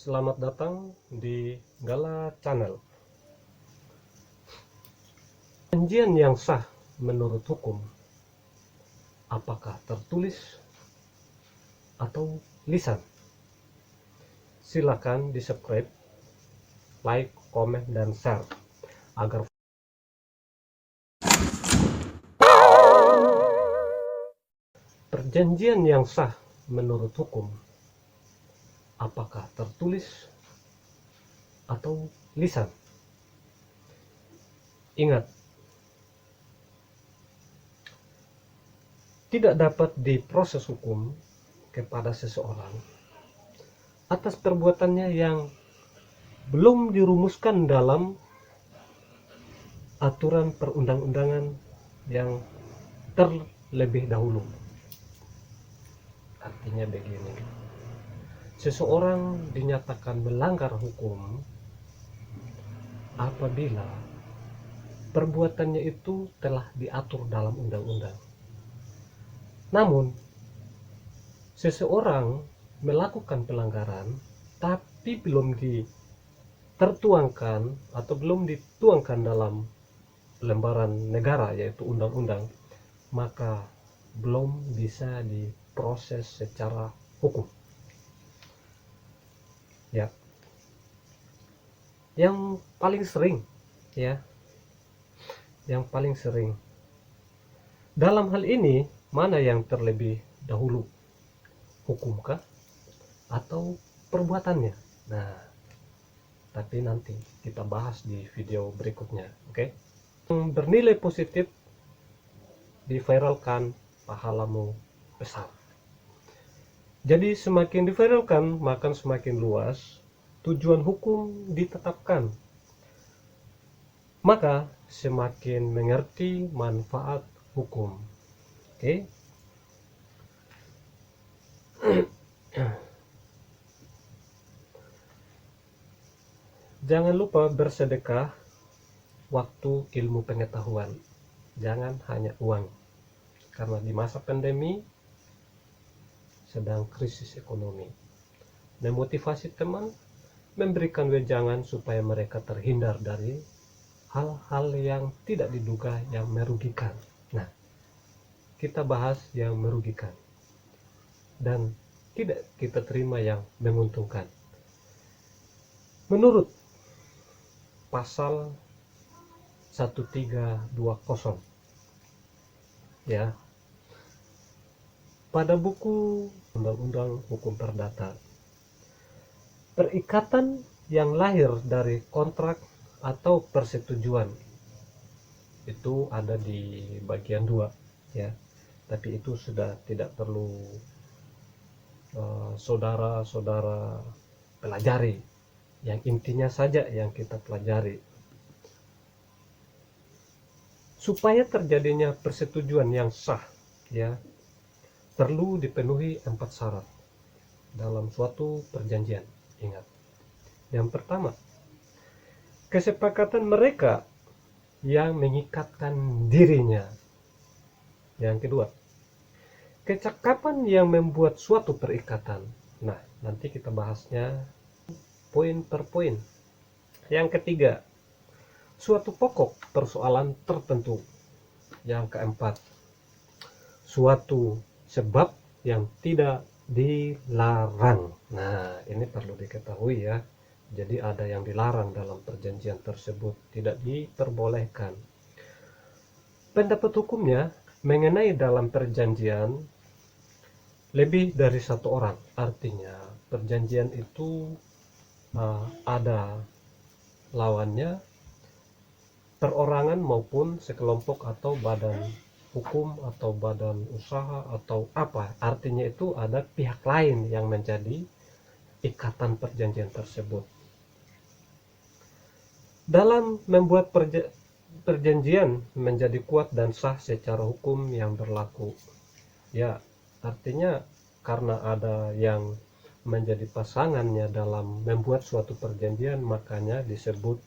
Selamat datang di Gala Channel. Perjanjian yang sah menurut hukum, apakah tertulis atau lisan? Silakan di subscribe, like, komen, dan share agar perjanjian yang sah menurut hukum, apakah tertulis atau lisan? Ingat, tidak dapat diproses hukum kepada seseorang atas perbuatannya yang belum dirumuskan dalam aturan perundang-undangan yang terlebih dahulu. Artinya begini, seseorang dinyatakan melanggar hukum apabila perbuatannya itu telah diatur dalam undang-undang. Namun, seseorang melakukan pelanggaran tapi belum tertuangkan atau belum dituangkan dalam lembaran negara yaitu undang-undang, maka belum bisa diproses secara hukum. Ya. Yang paling sering dalam hal ini, mana yang terlebih dahulu, hukumkah atau perbuatannya? Nah, tapi nanti kita bahas di video berikutnya, oke? Yang bernilai positif diviralkan, pahalamu besar. Jadi semakin diviralkan, maka semakin luas tujuan hukum ditetapkan, maka semakin mengerti manfaat hukum. Oke. Jangan lupa bersedekah waktu, ilmu, pengetahuan. Jangan hanya uang. Karena di masa pandemi sedang krisis ekonomi. Memotivasi teman, memberikan wejangan supaya mereka terhindar dari hal-hal yang tidak diduga yang merugikan. Nah, kita bahas yang merugikan dan tidak kita terima yang menguntungkan. Menurut pasal 1320 ya, pada buku Undang-Undang Hukum Perdata, perikatan yang lahir dari kontrak atau persetujuan itu ada di bagian 2 ya, tapi itu sudah tidak perlu saudara-saudara pelajari. Yang intinya saja yang kita pelajari. Supaya terjadinya persetujuan yang sah ya, perlu dipenuhi 4 syarat dalam suatu perjanjian. Ingat, yang pertama, kesepakatan mereka yang mengikatkan dirinya. Yang kedua, kecakapan yang membuat suatu perikatan. Nah, nanti kita bahasnya poin per poin. Yang ketiga, suatu pokok persoalan tertentu. Yang keempat, suatu sebab yang tidak dilarang. Nah, ini perlu diketahui ya. Jadi ada yang dilarang dalam perjanjian tersebut, tidak diperbolehkan. Pendapat hukumnya mengenai dalam perjanjian lebih dari satu orang. Artinya perjanjian itu ada lawannya, perorangan maupun sekelompok atau badan hukum atau badan usaha atau apa. Artinya itu ada pihak lain yang menjadi ikatan perjanjian tersebut. Dalam membuat perjanjian menjadi kuat dan sah secara hukum yang berlaku. Ya, artinya karena ada yang menjadi pasangannya dalam membuat suatu perjanjian, makanya disebut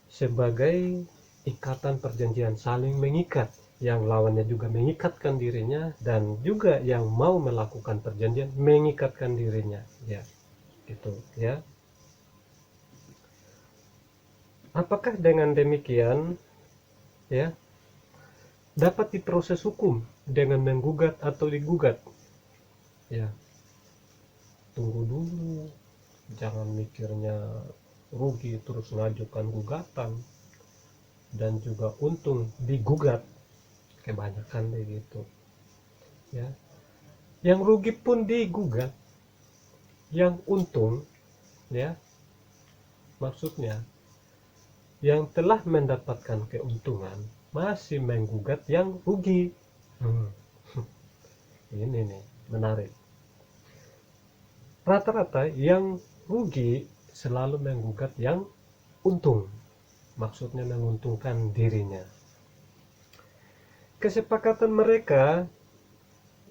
sebagai ikatan perjanjian, saling mengikat, yang lawannya juga mengikatkan dirinya dan juga yang mau melakukan perjanjian mengikatkan dirinya ya. gitu ya. Apakah dengan demikian ya dapat diproses hukum dengan menggugat atau digugat? Ya, tunggu dulu, jangan mikirnya rugi terus ngajukan gugatan dan juga untung digugat, kebanyakan begitu ya. Yang rugi pun digugat, yang untung ya, maksudnya yang telah mendapatkan keuntungan masih menggugat yang rugi. Ini nih menarik, rata-rata yang rugi selalu menggugat yang untung, maksudnya menguntungkan dirinya. Kesepakatan mereka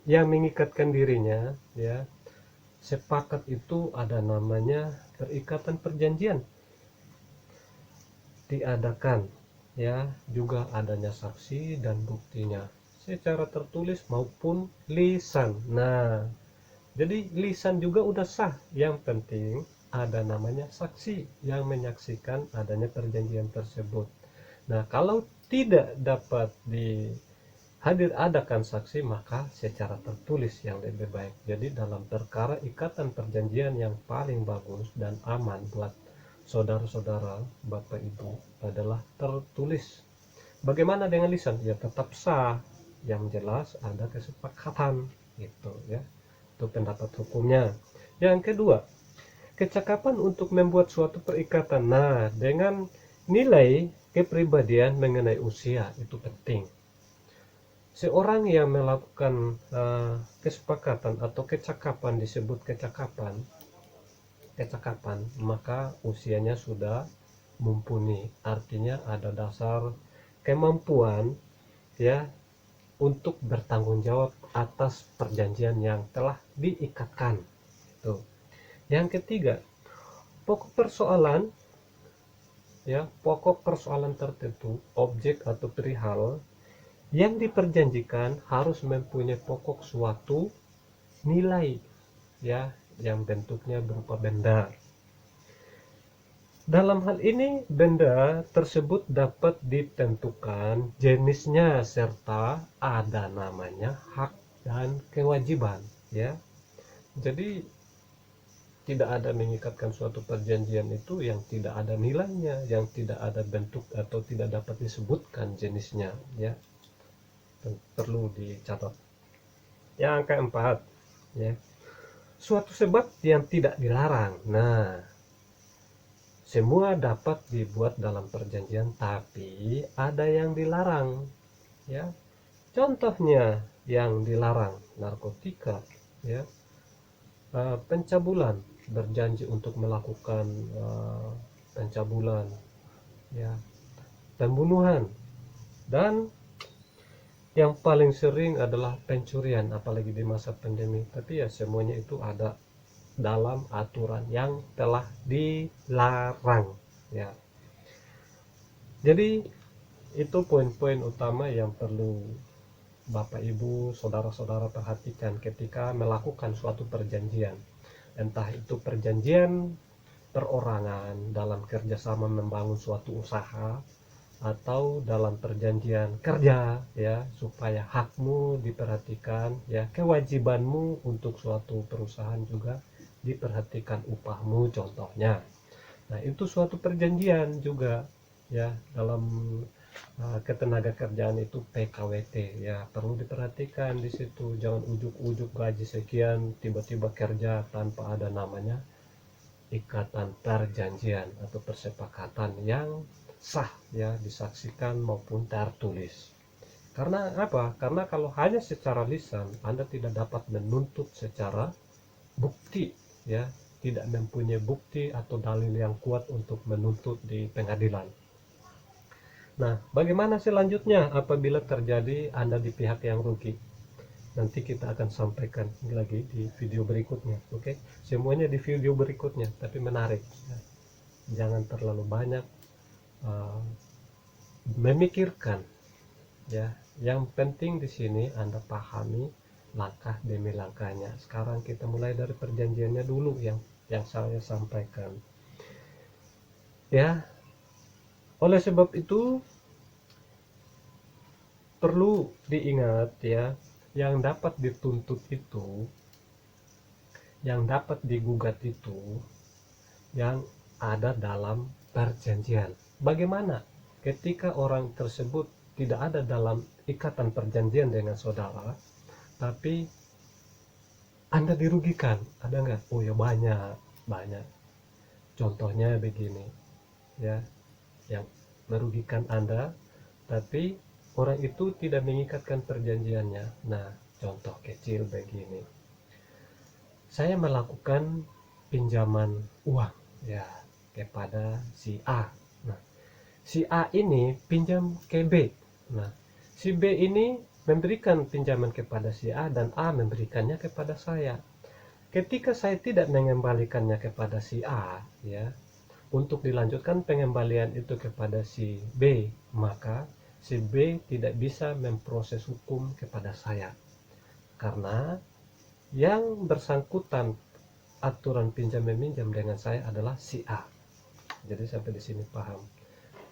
yang mengikatkan dirinya ya, sepakat itu ada namanya perikatan perjanjian, diadakan ya, juga adanya saksi dan buktinya secara tertulis maupun lisan. Nah, jadi lisan juga udah sah, yang penting ada namanya saksi yang menyaksikan adanya perjanjian tersebut. Nah, kalau tidak dapat adakan saksi, maka secara tertulis yang lebih baik. Jadi dalam perkara ikatan perjanjian yang paling bagus dan aman buat saudara-saudara, Bapak Ibu, adalah tertulis. Bagaimana dengan lisan? Ya tetap sah, yang jelas ada kesepakatan gitu ya. Itu pendapat hukumnya. Yang kedua, kecakapan untuk membuat suatu perikatan. Nah, dengan nilai kepribadian mengenai usia itu penting. Seorang yang melakukan kesepakatan atau kecakapan, disebut kecakapan, maka usianya sudah mumpuni, artinya ada dasar kemampuan ya untuk bertanggung jawab atas perjanjian yang telah diikatkan. Tuh. Yang ketiga, pokok persoalan ya, pokok persoalan tertentu, objek atau perihal yang diperjanjikan harus mempunyai pokok suatu nilai ya, yang bentuknya berupa benda. Dalam hal ini benda tersebut dapat ditentukan jenisnya serta ada namanya hak dan kewajiban ya. Jadi tidak ada mengikatkan suatu perjanjian itu yang tidak ada nilainya, yang tidak ada bentuk atau tidak dapat disebutkan jenisnya ya. Perlu dicatat. Yang keempat ya, suatu sebab yang tidak dilarang. Nah, semua dapat dibuat dalam perjanjian, tapi ada yang dilarang ya. Contohnya yang dilarang, narkotika ya, pencabulan, berjanji untuk melakukan pencabulan ya, pembunuhan, dan yang paling sering adalah pencurian, apalagi di masa pandemi. Tapi ya semuanya itu ada dalam aturan yang telah dilarang ya. Jadi itu poin-poin utama yang perlu Bapak Ibu, saudara-saudara perhatikan ketika melakukan suatu perjanjian. Entah itu perjanjian perorangan dalam kerjasama membangun suatu usaha, atau dalam perjanjian kerja ya, supaya hakmu diperhatikan ya, kewajibanmu untuk suatu perusahaan juga diperhatikan, upahmu contohnya. Nah, itu suatu perjanjian juga ya. Dalam ketenaga kerjaan itu PKWT ya, perlu diperhatikan di situ. Jangan ujuk-ujuk gaji sekian tiba-tiba kerja tanpa ada namanya ikatan perjanjian atau persepakatan yang sah ya, disaksikan maupun tertulis. Karena apa? Karena kalau hanya secara lisan Anda tidak dapat menuntut secara bukti ya, tidak mempunyai bukti atau dalil yang kuat untuk menuntut di pengadilan. Nah, bagaimana selanjutnya apabila terjadi Anda di pihak yang rugi? Nanti kita akan sampaikan lagi di video berikutnya. Oke, semuanya di video berikutnya, tapi menarik ya. Jangan terlalu banyak memikirkan ya. Yang penting di sini Anda pahami langkah demi langkahnya. Sekarang kita mulai dari perjanjiannya dulu yang saya sampaikan. Ya, oleh sebab itu perlu diingat ya, yang dapat dituntut itu, yang dapat digugat itu, yang ada dalam perjanjian. Bagaimana ketika orang tersebut tidak ada dalam ikatan perjanjian dengan saudara, tapi Anda dirugikan? Ada nggak? Oh ya, banyak. Contohnya begini, ya, yang merugikan Anda, tapi orang itu tidak mengikatkan perjanjiannya. Nah, contoh kecil begini. Saya melakukan pinjaman uang ya kepada si A. Nah, si A ini pinjam ke B. Nah, si B ini memberikan pinjaman kepada si A dan A memberikannya kepada saya. Ketika saya tidak mengembalikannya kepada si A, ya, untuk dilanjutkan pengembalian itu kepada si B, maka si B tidak bisa memproses hukum kepada saya. Karena yang bersangkutan aturan pinjam meminjam dengan saya adalah si A. Jadi sampai di sini paham.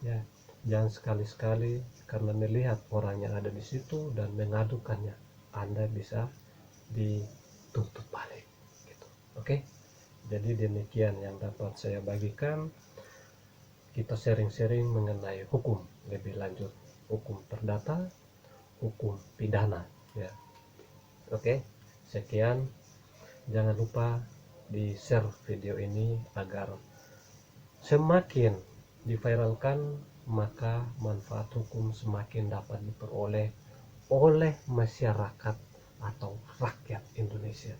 Ya, jangan sekali-sekali karena melihat orang yang ada di situ dan mengadukannya, Anda bisa dituntut balik. Gitu. Oke? Jadi demikian yang dapat saya bagikan. Kita sharing-sharing mengenai hukum lebih lanjut, hukum perdata, hukum pidana. Ya. Oke? Sekian. Jangan lupa di share video ini agar semakin diviralkan, maka manfaat hukum semakin dapat diperoleh oleh masyarakat atau rakyat Indonesia.